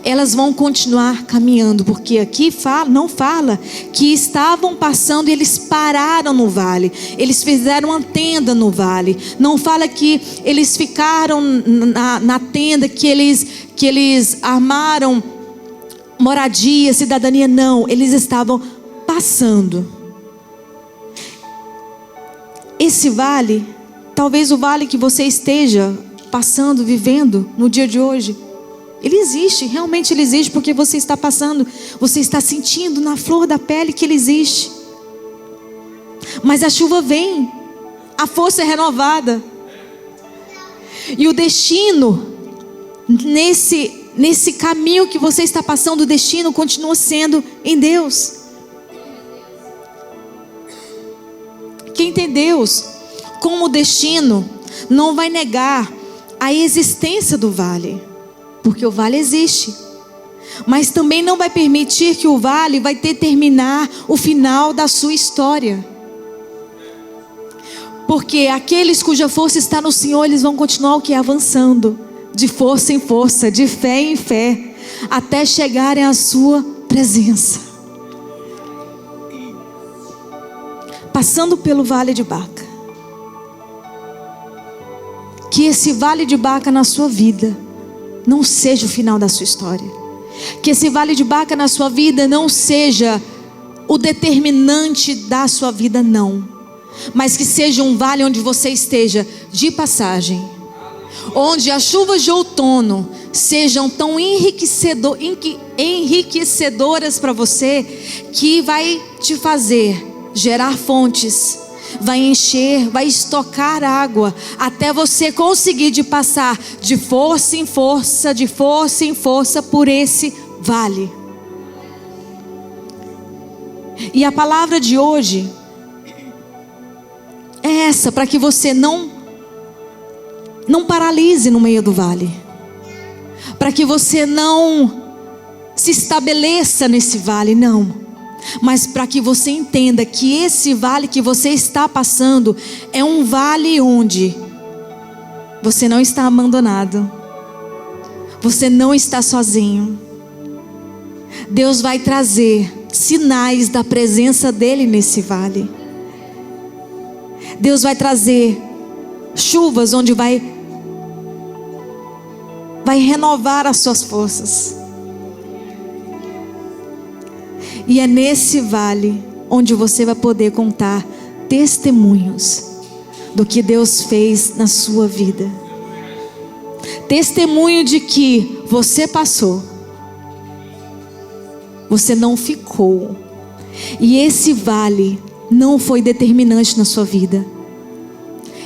Elas vão continuar caminhando, porque aqui não fala que estavam passando e eles pararam no vale, eles fizeram uma tenda no vale. Não fala que eles ficaram na tenda, que eles armaram moradia, cidadania. Não, eles estavam passando. Esse vale, talvez o vale que você esteja passando, vivendo no dia de hoje, ele existe, realmente ele existe, porque você está passando, você está sentindo na flor da pele que ele existe. Mas a chuva vem, a força é renovada, e o destino, nesse caminho que você está passando, o destino continua sendo em Deus. Quem tem Deus como destino não vai negar a existência do vale, porque o vale existe, mas também não vai permitir que o vale vai determinar o final da sua história, porque aqueles cuja força está no Senhor, eles vão continuar o que? Avançando, de força em força, de fé em fé, até chegarem à sua presença. Passando pelo vale de Baca, que esse vale de Baca na sua vida não seja o final da sua história. Que esse vale de Baca na sua vida não seja o determinante da sua vida, não. Mas que seja um vale onde você esteja de passagem. Onde as chuvas de outono sejam tão enriquecedoras para você, que vai te fazer gerar fontes, vai encher, vai estocar água, até você conseguir de passar de força em força, de força em força por esse vale. E a palavra de hoje é essa, para que você não paralise no meio do vale, para que você não se estabeleça nesse vale, não. Mas para que você entenda que esse vale que você está passando é um vale onde você não está abandonado, você não está sozinho. Deus vai trazer sinais da presença dele nesse vale. Deus vai trazer chuvas onde vai renovar as suas forças. E é nesse vale onde você vai poder contar testemunhos do que Deus fez na sua vida. Testemunho de que você passou, você não ficou, e esse vale não foi determinante na sua vida.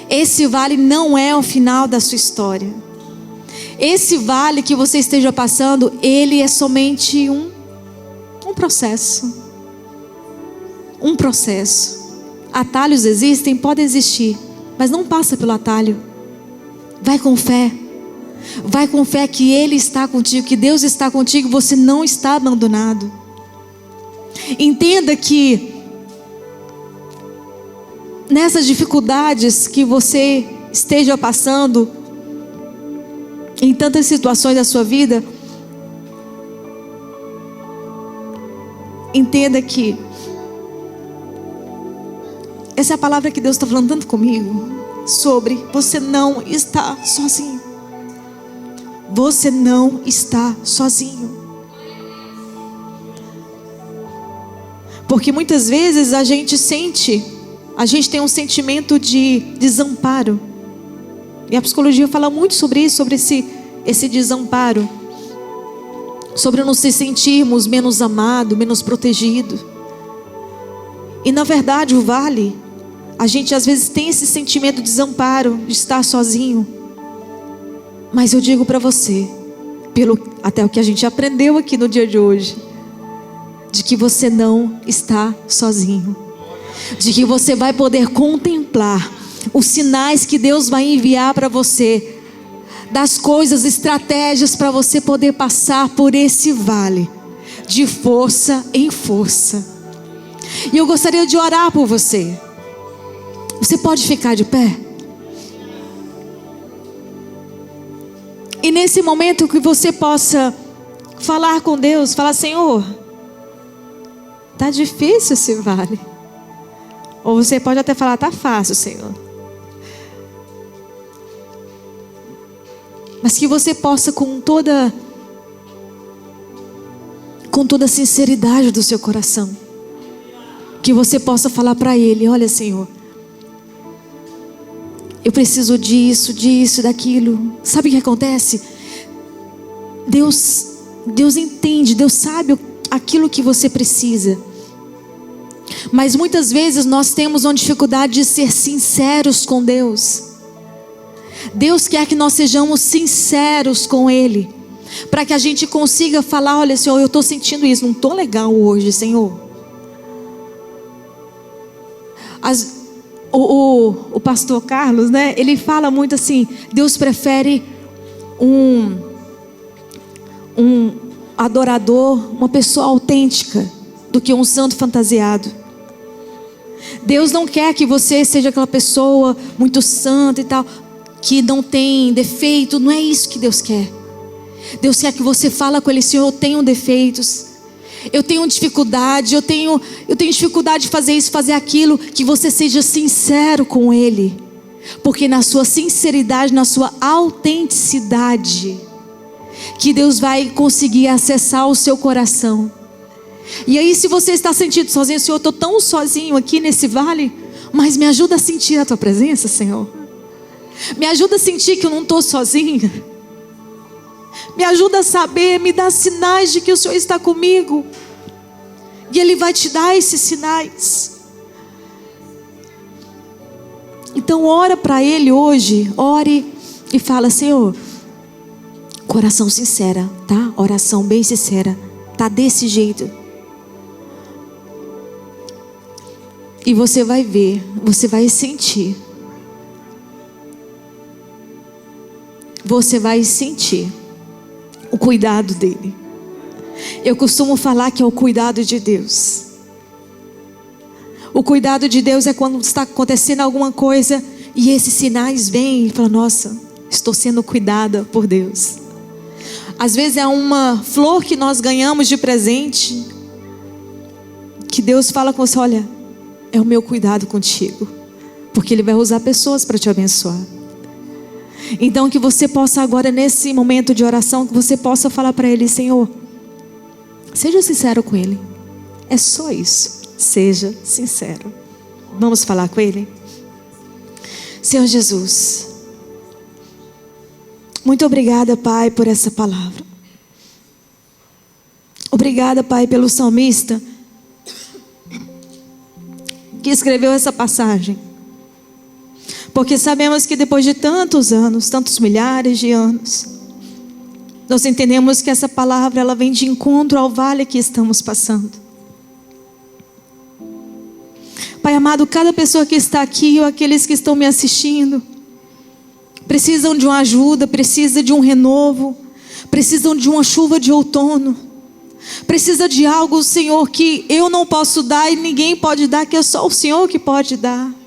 Esse vale não é o final da sua história. Esse vale que você esteja passando, ele é somente um processo. Um processo. Atalhos existem, podem existir, mas não passa pelo atalho. Vai com fé. Vai com fé que Ele está contigo, que Deus está contigo, você não está abandonado. Entenda que nessas dificuldades que você esteja passando, em tantas situações da sua vida, entenda que essa é a palavra que Deus está falando tanto comigo, sobre você não está sozinho. Você não está sozinho. Porque muitas vezes a gente tem um sentimento de desamparo. E a psicologia fala muito sobre isso, sobre esse desamparo. Sobre nos se sentirmos menos amados, menos protegidos. E na verdade o vale, a gente às vezes tem esse sentimento de desamparo, de estar sozinho. Mas eu digo para você até o que a gente aprendeu aqui no dia de hoje, de que você não está sozinho, de que você vai poder contemplar os sinais que Deus vai enviar para você, das coisas, estratégias para você poder passar por esse vale, de força em força. E eu gostaria de orar por você. Você pode ficar de pé? E nesse momento que você possa falar com Deus, falar: Senhor, tá difícil esse vale. Ou você pode até falar: tá fácil, Senhor. Mas que você possa com toda sinceridade do seu coração, que você possa falar para Ele: olha, Senhor, eu preciso disso, daquilo. Sabe o que acontece? Deus entende, Deus sabe aquilo que você precisa. Mas muitas vezes nós temos uma dificuldade de ser sinceros com Deus. Deus quer que nós sejamos sinceros com Ele, para que a gente consiga falar: olha, Senhor, eu estou sentindo isso, não estou legal hoje, Senhor. O pastor Carlos, né? Ele fala muito assim: Deus prefere um adorador, uma pessoa autêntica, do que um santo fantasiado. Deus não quer que você seja aquela pessoa muito santa e tal, que não tem defeito. Não é isso que Deus quer. Deus quer que você fale com Ele: Senhor, eu tenho defeitos, eu tenho dificuldade, eu tenho dificuldade de fazer isso, fazer aquilo. Que você seja sincero com Ele, porque na sua sinceridade, na sua autenticidade, que Deus vai conseguir acessar o seu coração. E aí, se você está sentindo sozinho: Senhor, eu estou tão sozinho aqui nesse vale, mas me ajuda a sentir a Tua presença, Senhor. Me ajuda a sentir que eu não estou sozinha. Me ajuda a saber, me dá sinais de que o Senhor está comigo. E Ele vai te dar esses sinais. Então ora para Ele hoje, ore e fala: Senhor, coração sincera, tá? Oração bem sincera, tá desse jeito. E você vai ver, você vai sentir. Você vai sentir o cuidado dEle. Eu costumo falar que é o cuidado de Deus. O cuidado de Deus é quando está acontecendo alguma coisa e esses sinais vêm e fala: nossa, estou sendo cuidada por Deus. Às vezes é uma flor que nós ganhamos de presente, que Deus fala com você: olha, é o meu cuidado contigo, porque Ele vai usar pessoas para te abençoar. Então que você possa agora, nesse momento de oração, que você possa falar para Ele: Senhor, seja sincero com Ele. É só isso, seja sincero. Vamos falar com Ele? Senhor Jesus, muito obrigada, Pai, por essa palavra. Obrigada, Pai, pelo salmista que escreveu essa passagem. Porque sabemos que depois de tantos anos, tantos milhares de anos, nós entendemos que essa palavra, ela vem de encontro ao vale que estamos passando. Pai amado, cada pessoa que está aqui, ou aqueles que estão me assistindo, precisam de uma ajuda, precisa de um renovo, precisam de uma chuva de outono, precisa de algo, Senhor, que eu não posso dar e ninguém pode dar, que é só o Senhor que pode dar.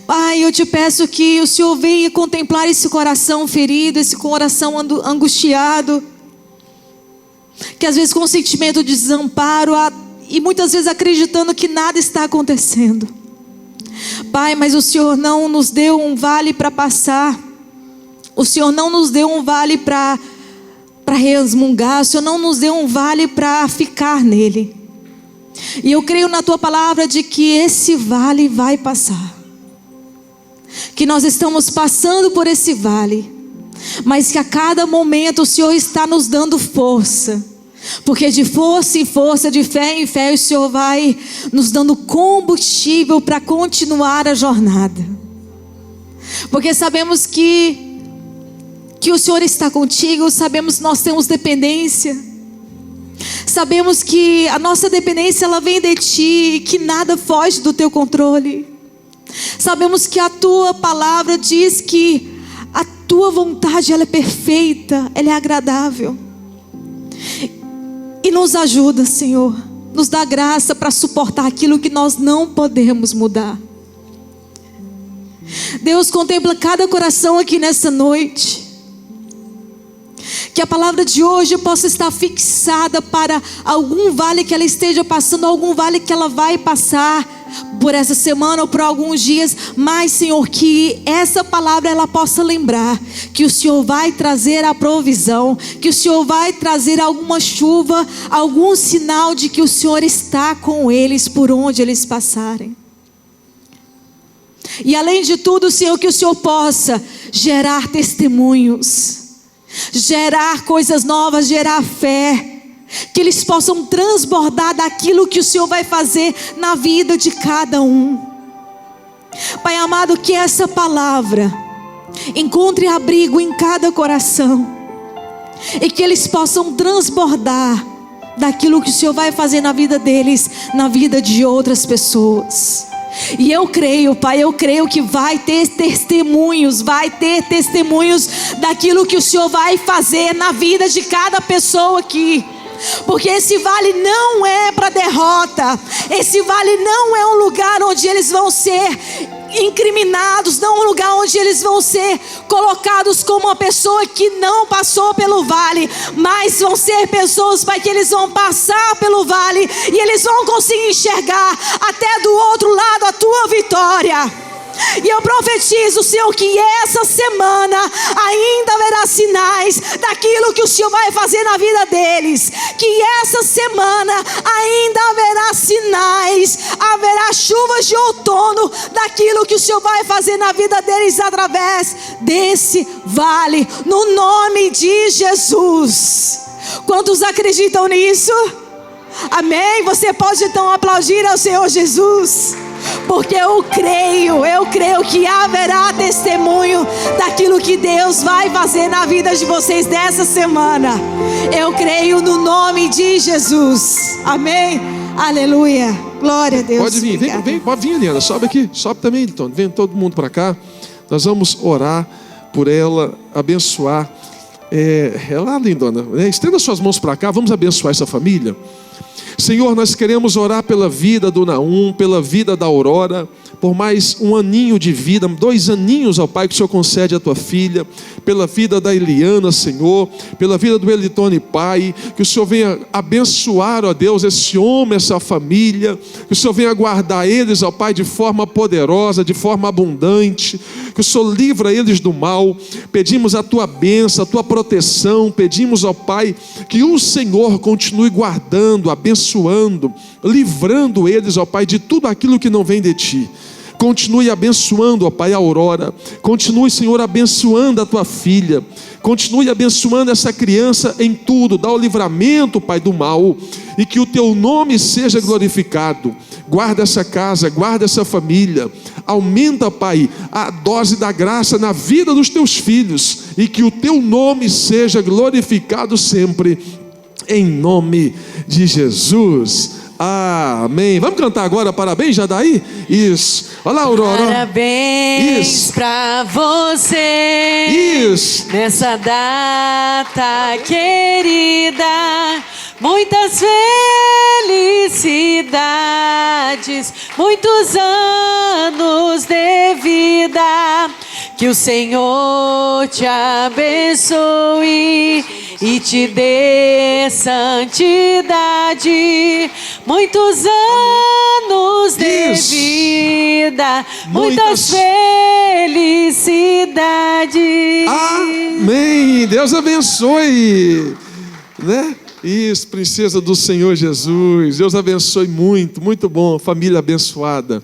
Pai, eu te peço que o Senhor venha contemplar esse coração ferido, esse coração angustiado, que às vezes com um sentimento de desamparo e muitas vezes acreditando que nada está acontecendo. Pai, mas o Senhor não nos deu um vale para passar, o Senhor não nos deu um vale para resmungar, o Senhor não nos deu um vale para ficar nele. E eu creio na Tua palavra de que esse vale vai passar, que nós estamos passando por esse vale, mas que a cada momento o Senhor está nos dando força, porque de força em força, de fé em fé, o Senhor vai nos dando combustível para continuar a jornada. Porque sabemos que que o Senhor está contigo, sabemos que nós temos dependência. Sabemos que a nossa dependência ela vem de Ti, que nada foge do Teu controle. Sabemos que a Tua palavra diz que a Tua vontade ela é perfeita, ela é agradável. E nos ajuda, Senhor, nos dá graça para suportar aquilo que nós não podemos mudar. Deus, contempla cada coração aqui nessa noite. Que a palavra de hoje possa estar fixada para algum vale que ela esteja passando, algum vale que ela vai passar por essa semana ou por alguns dias. Mas, Senhor, que essa palavra ela possa lembrar que o Senhor vai trazer a provisão, que o Senhor vai trazer alguma chuva, algum sinal de que o Senhor está com eles por onde eles passarem. E além de tudo, Senhor, que o Senhor possa gerar testemunhos, gerar coisas novas, gerar fé, que eles possam transbordar daquilo que o Senhor vai fazer na vida de cada um. Pai amado, que essa palavra encontre abrigo em cada coração e que eles possam transbordar daquilo que o Senhor vai fazer na vida deles, na vida de outras pessoas. E eu creio, Pai, eu creio que vai ter testemunhos daquilo que o Senhor vai fazer na vida de cada pessoa aqui. Porque esse vale não é para derrota, esse vale não é um lugar onde eles vão ser incriminados, não é um lugar onde eles vão ser colocados como uma pessoa que não passou pelo vale, mas vão ser pessoas, Pai, que eles vão passar pelo vale e eles vão conseguir enxergar até do outro lado a Tua vitória. E eu profetizo, Senhor, que essa semana ainda haverá sinais daquilo que o Senhor vai fazer na vida deles. Que essa semana ainda haverá sinais, haverá chuvas de outono daquilo que o Senhor vai fazer na vida deles através desse vale, no nome de Jesus. Quantos acreditam nisso? Amém? Você pode então aplaudir ao Senhor Jesus. Porque eu creio que haverá testemunho daquilo que Deus vai fazer na vida de vocês nessa semana. Eu creio no nome de Jesus. Amém? Aleluia. Glória a Deus. Pode vir, pode vir, Eliana. Sobe aqui, sobe também, Elton. Vem todo mundo para cá. Nós vamos orar por ela, abençoar. Ela, lindona, estenda suas mãos para cá. Vamos abençoar essa família. Senhor, nós queremos orar pela vida do Naum, pela vida da Aurora, por mais um aninho de vida, 2 aninhos, ó Pai, que o Senhor concede à tua filha, pela vida da Eliana, Senhor, pela vida do Elitone, Pai, que o Senhor venha abençoar, ó Deus, esse homem, essa família, que o Senhor venha guardar eles, ó Pai, de forma poderosa, de forma abundante, que o Senhor livra eles do mal. Pedimos a tua bênção, a tua proteção, pedimos, ó Pai, que o Senhor continue guardando, abençoando, livrando eles, ó Pai, de tudo aquilo que não vem de ti. Continue abençoando, ó Pai, a Aurora. Continue, Senhor, abençoando a tua filha. Continue abençoando essa criança em tudo. Dá o livramento, Pai, do mal. E que o teu nome seja glorificado. Guarda essa casa, guarda essa família. Aumenta, Pai, a dose da graça na vida dos teus filhos. E que o teu nome seja glorificado sempre. Em nome de Jesus. Amém. Vamos cantar agora parabéns, Jadaí? Isso. Olha lá, Aurora. Parabéns pra você. Isso. Nessa data querida. Muitas felicidades, muitos anos de vida. Que o Senhor te abençoe e te dê santidade. Muitos anos de vida, muitas felicidades. Amém. Deus abençoe, né? Isso, princesa do Senhor Jesus. Deus abençoe muito, muito bom, família abençoada.